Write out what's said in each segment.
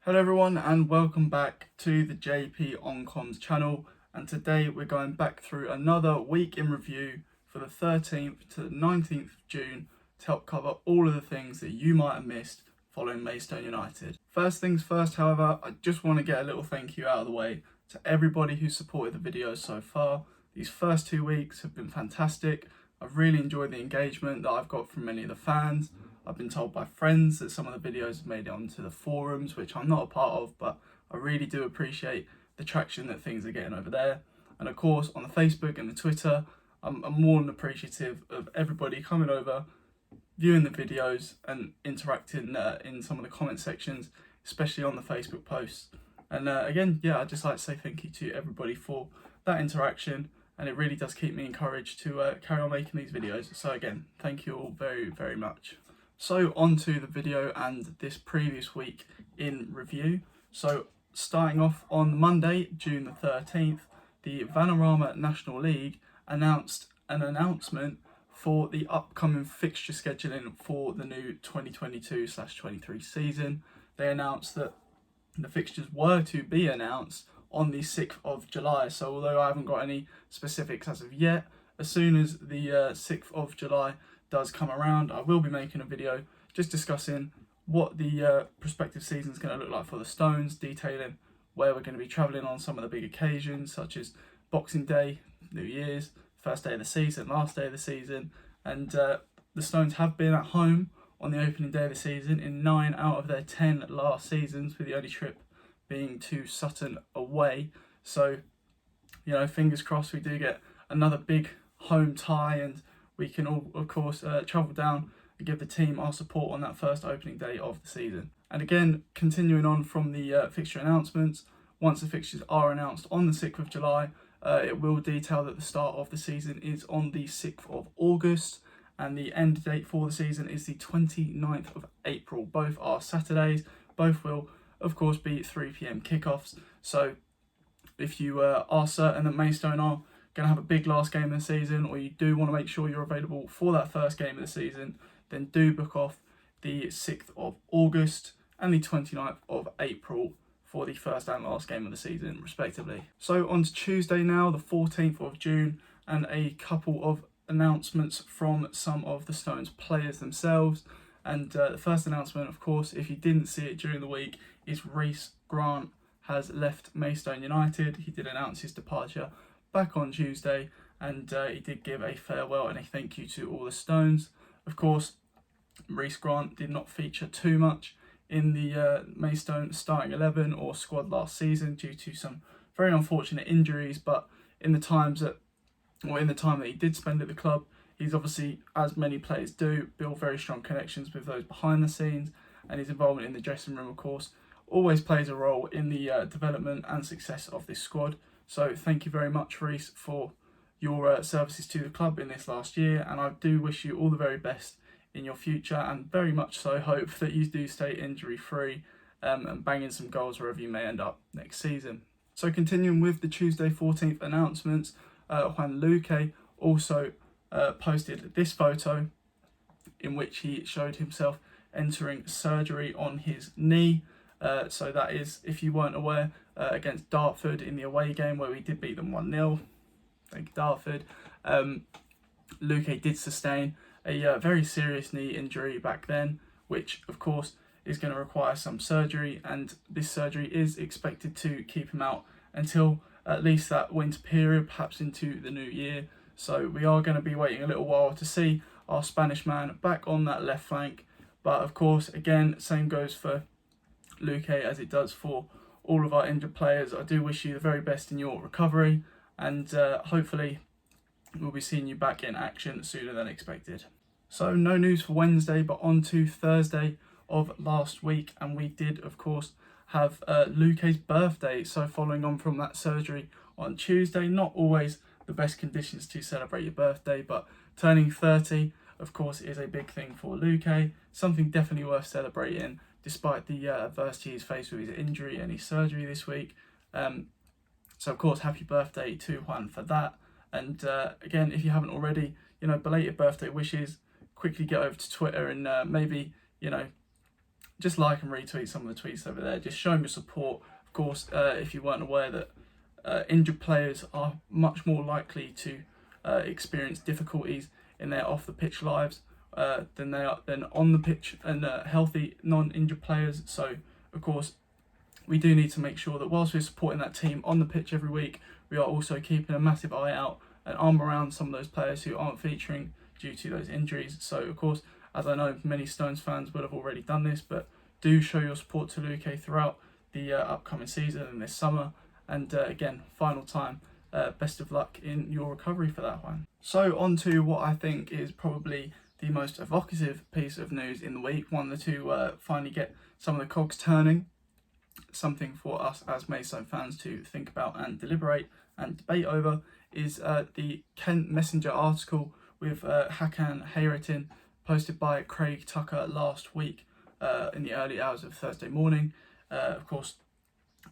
Hello everyone and welcome back to the JP on Comms channel, and today we're going back through another week in review for the 13th to the 19th of June to help cover all of the things that you might have missed following Maidstone United. First things first, however, I just want to get a little thank you out of the way to everybody who supported the videos so far. These first 2 weeks have been fantastic. I've really enjoyed the engagement that I've got from many of the fans. I've been told by friends that some of the videos have made it onto the forums, which I'm not a part of, but I really do appreciate the traction that things are getting over there. And of course, on the Facebook and the Twitter, I'm more than appreciative of everybody coming over, viewing the videos and interacting in some of the comment sections, especially on the Facebook posts. And again, I'd just like to say thank you to everybody for that interaction, and it really does keep me encouraged to carry on making these videos. So again, thank you all very, very much. So on to the video and this previous week in review. So starting off on Monday, June the 13th, the Vanarama National League announced an announcement for the upcoming fixture scheduling for the new 2022/23 season. They announced that the fixtures were to be announced on the 6th of July. So although I haven't got any specifics as of yet, as soon as the 6th of July does come around, I will be making a video just discussing what the prospective season is going to look like for the Stones, detailing where we're going to be travelling on some of the big occasions such as Boxing Day, New Year's, first day of the season, last day of the season. And the Stones have been at home on the opening day of the season in 9 out of their 10 last seasons, with the only trip being to Sutton away. So, fingers crossed we do get another big home tie, and we can all, of course, travel down and give the team our support on that first opening day of the season. And again, continuing on from the fixture announcements, once the fixtures are announced on the 6th of July, it will detail that the start of the season is on the 6th of August, and the end date for the season is the 29th of April. Both are Saturdays. Both will, of course, be 3 p.m. kickoffs. So if you are certain that Maidstone are going to have a big last game of the season, or you do want to make sure you're available for that first game of the season, then do book off the 6th of August and the 29th of April for the first and last game of the season, respectively. So on to Tuesday now, the 14th of June, and a couple of announcements from some of the Stones players themselves. And the first announcement, of course, if you didn't see it during the week, is Reece Grant has left Maidstone United. He did announce his departure back on Tuesday, and he did give a farewell and a thank you to all the Stones. Of course, Reece Grant did not feature too much in the Maidstone starting 11 or squad last season due to some very unfortunate injuries, but in the time that he did spend at the club, he's obviously, as many players do, built very strong connections with those behind the scenes, and his involvement in the dressing room, of course, always plays a role in the development and success of this squad. So thank you very much, Reece, for your services to the club in this last year, and I do wish you all the very best in your future, and very much so hope that you do stay injury free and bang in some goals wherever you may end up next season. So continuing with the Tuesday 14th announcements, Juan Luque also posted this photo in which he showed himself entering surgery on his knee. So that is, if you weren't aware, against Dartford in the away game where we did beat them 1-0. Thank you, Dartford. Luque did sustain a very serious knee injury back then, which of course is going to require some surgery, and this surgery is expected to keep him out until at least that winter period, perhaps into the new year. So we are going to be waiting a little while to see our Spanish man back on that left flank. But of course, again, same goes for Luque as it does for all of our injured players. I do wish you the very best in your recovery, and hopefully we'll be seeing you back in action sooner than expected. So no news for Wednesday, but on to Thursday of last week, and we did, of course, have Luque's birthday. So following on from that surgery on Tuesday, not always the best conditions to celebrate your birthday, but turning 30, of course, is a big thing for Luque, something definitely worth celebrating despite the adversity he's faced with his injury and his surgery this week. So of course, happy birthday to Juan for that. And again, if you haven't already, belated birthday wishes. Quickly get over to Twitter and maybe, just like and retweet some of the tweets over there. Just show them your support. Of course, if you weren't aware that injured players are much more likely to experience difficulties in their off the pitch lives than on the pitch, and healthy non-injured players. So of course we do need to make sure that whilst we're supporting that team on the pitch every week, we are also keeping a massive eye out and arm around some of those players who aren't featuring due to those injuries. So of course, as I know many Stones fans would have already done this, but do show your support to Luque throughout the upcoming season and this summer. And again, final time, best of luck in your recovery for that one. So on to what I think is probably the most evocative piece of news in the week, one to finally get some of the cogs turning, something for us as Maidstone fans to think about and deliberate and debate over, is the Kent Messenger article with Hakan Hayretin, posted by Craig Tucker last week in the early hours of Thursday morning. Of course,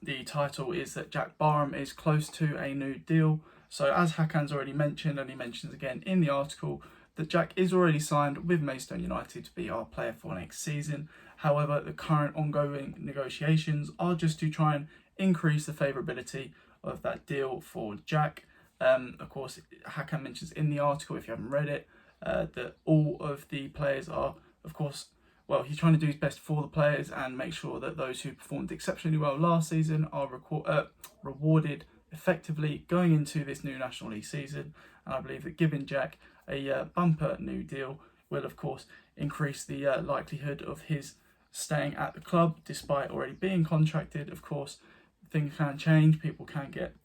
the title is that Jack Barham is close to a new deal. So as Hakan's already mentioned, and he mentions again in the article, that Jack is already signed with Maidstone United to be our player for next season. However, the current ongoing negotiations are just to try and increase the favourability of that deal for Jack. Of course, Hakan mentions in the article, if you haven't read it, that all of the players are, of course, well, he's trying to do his best for the players and make sure that those who performed exceptionally well last season are rewarded effectively going into this new National League season. And I believe that giving Jack a bumper new deal will, of course, increase the likelihood of his staying at the club despite already being contracted. Of course, things can change, people can get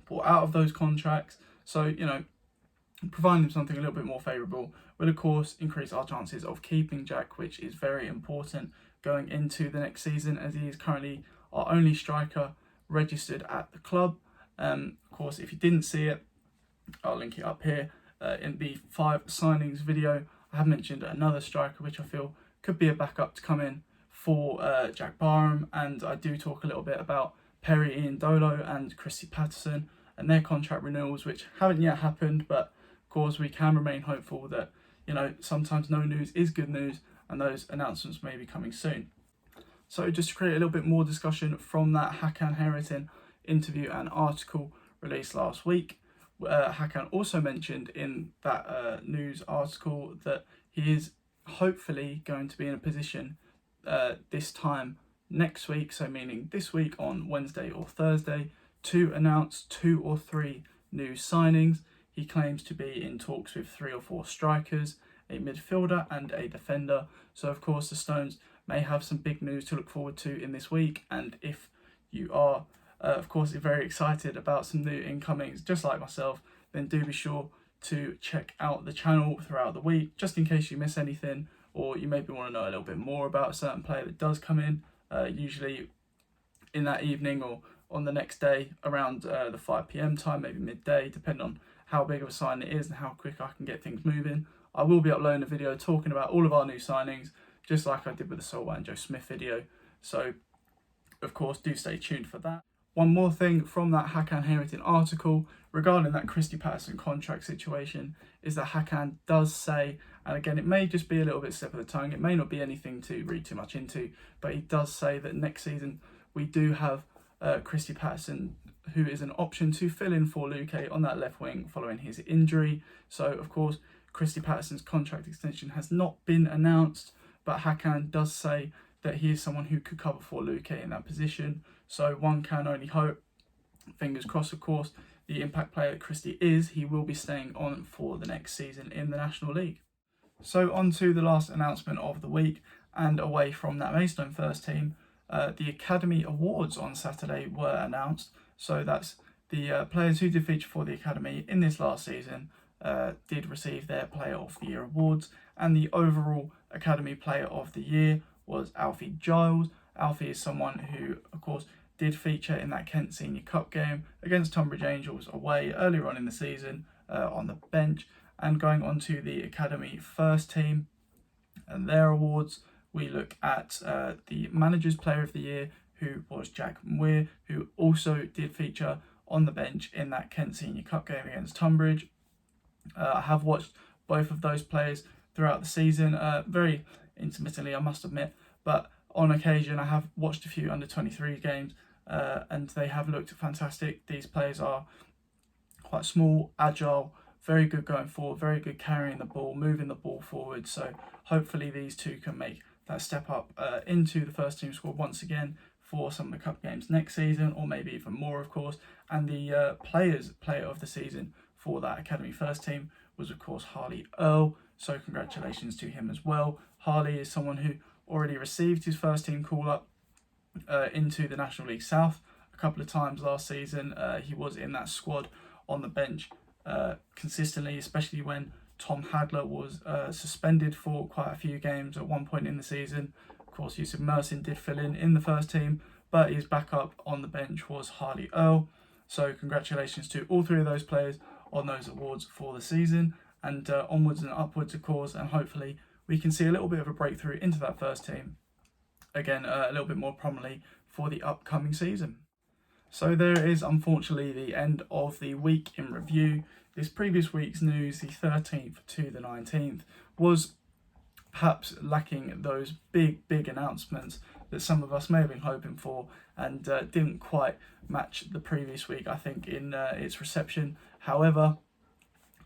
bought out of those contracts. So, you know, providing him something a little bit more favourable will of course increase our chances of keeping Jack, which is very important going into the next season, as he is currently our only striker registered at the club. Of course, if you didn't see it, I'll link it up here. In the 5 signings video, I have mentioned another striker which I feel could be a backup to come in for Jack Barham, and I do talk a little bit about Perry Ian Dolo and Christy Patterson and their contract renewals, which haven't yet happened, but of course we can remain hopeful that, you know, sometimes no news is good news, and those announcements may be coming soon. So just to create a little bit more discussion from that Hakan Hayretin interview and article released last week, Hakan also mentioned in that news article that he is hopefully going to be in a position this time next week, so meaning this week on Wednesday or Thursday, to announce 2 or 3 new signings. He claims to be in talks with 3 or 4 strikers, a midfielder and a defender. So of course the Stones may have some big news to look forward to in this week, and if you are of course very excited about some new incomings just like myself, then do be sure to check out the channel throughout the week, just in case you miss anything, or you maybe want to know a little bit more about a certain player that does come in, usually in that evening or on the next day around the 5 p.m. time, maybe midday, depending on how big of a sign it is and how quick I can get things moving. I will be uploading a video talking about all of our new signings, just like I did with the Solwa and Joe Smith video. So, of course, do stay tuned for that. One more thing from that Hakan Hayretin article regarding that Christy Patterson contract situation is that Hakan does say, and again, it may just be a little bit slip of the tongue, it may not be anything to read too much into, but he does say that next season we do have Christy Patterson, who is an option to fill in for Luque on that left wing following his injury. So, of course, Christy Patterson's contract extension has not been announced, but Hakan does say that he is someone who could cover for Luque in that position. So one can only hope, fingers crossed of course, the impact player that Christy is, he will be staying on for the next season in the National League. So on to the last announcement of the week, and away from that Maidstone first team, the Academy Awards on Saturday were announced. So that's the players who did feature for the Academy in this last season did receive their Player of the Year awards, and the overall Academy Player of the Year was Alfie Giles. Alfie is someone who, of course, did feature in that Kent Senior Cup game against Tunbridge Angels away earlier on in the season on the bench. And going on to the Academy first team and their awards, we look at the Manager's Player of the Year, who was Jack Muir, who also did feature on the bench in that Kent Senior Cup game against Tunbridge. I have watched both of those players throughout the season, very intermittently, I must admit, but on occasion I have watched a few under-23 games and they have looked fantastic. These players are quite small, agile, very good going forward, very good carrying the ball, moving the ball forward. So hopefully these two can make that step up into the first team squad once again for some of the cup games next season, or maybe even more, of course. And the player of the season for that academy first team was, of course, Harley Earl. So congratulations to him as well. Harley is someone who already received his first team call up into the National League South a couple of times last season. He was in that squad on the bench consistently, especially when Tom Hadler was suspended for quite a few games at one point in the season. Of course, Yusuf Mersin did fill in the first team, but his backup on the bench was Harley Earl. So congratulations to all three of those players on those awards for the season, and onwards and upwards, of course, and hopefully we can see a little bit of a breakthrough into that first team again a little bit more prominently for the upcoming season. So there is unfortunately the end of the week in review. This previous week's news, the 13th to the 19th, was perhaps lacking those big announcements that some of us may have been hoping for, and didn't quite match the previous week, I think, in its reception. However,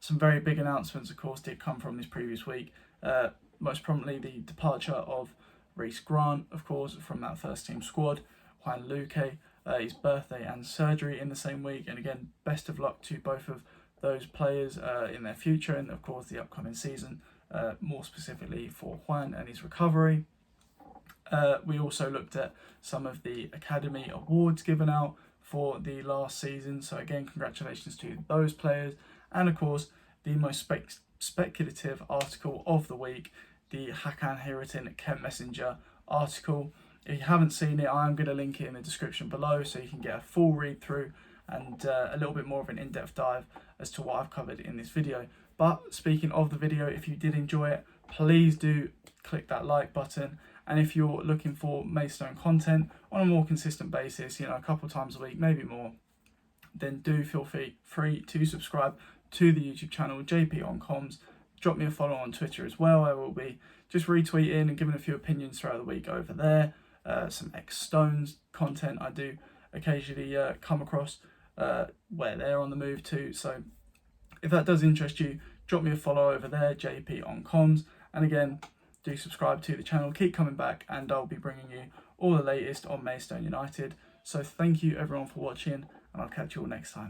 some very big announcements, of course, did come from this previous week. Most prominently, the departure of Reece Grant, of course, from that first team squad. Juan Luque, his birthday and surgery in the same week. And again, best of luck to both of those players in their future and, of course, the upcoming season, more specifically for Juan and his recovery. We also looked at some of the academy awards given out for the last season. So again, congratulations to those players. And of course, the most speculative article of the week, the Hakan Heritin Kent Messenger article. If you haven't seen it, I am going to link it in the description below so you can get a full read through and a little bit more of an in-depth dive as to what I've covered in this video. But speaking of the video, if you did enjoy it, please do click that like button. And if you're looking for Maidstone content on a more consistent basis, a couple times a week, maybe more, then do feel free to subscribe to the YouTube channel, JP on Comms. Drop me a follow on Twitter as well. I will be just retweeting and giving a few opinions throughout the week over there. Some ex-Stones content I do occasionally come across where they're on the move too. So if that does interest you, drop me a follow over there, JP on Comms. And again, do subscribe to the channel. Keep coming back and I'll be bringing you all the latest on Maidstone United. So thank you everyone for watching, and I'll catch you all next time.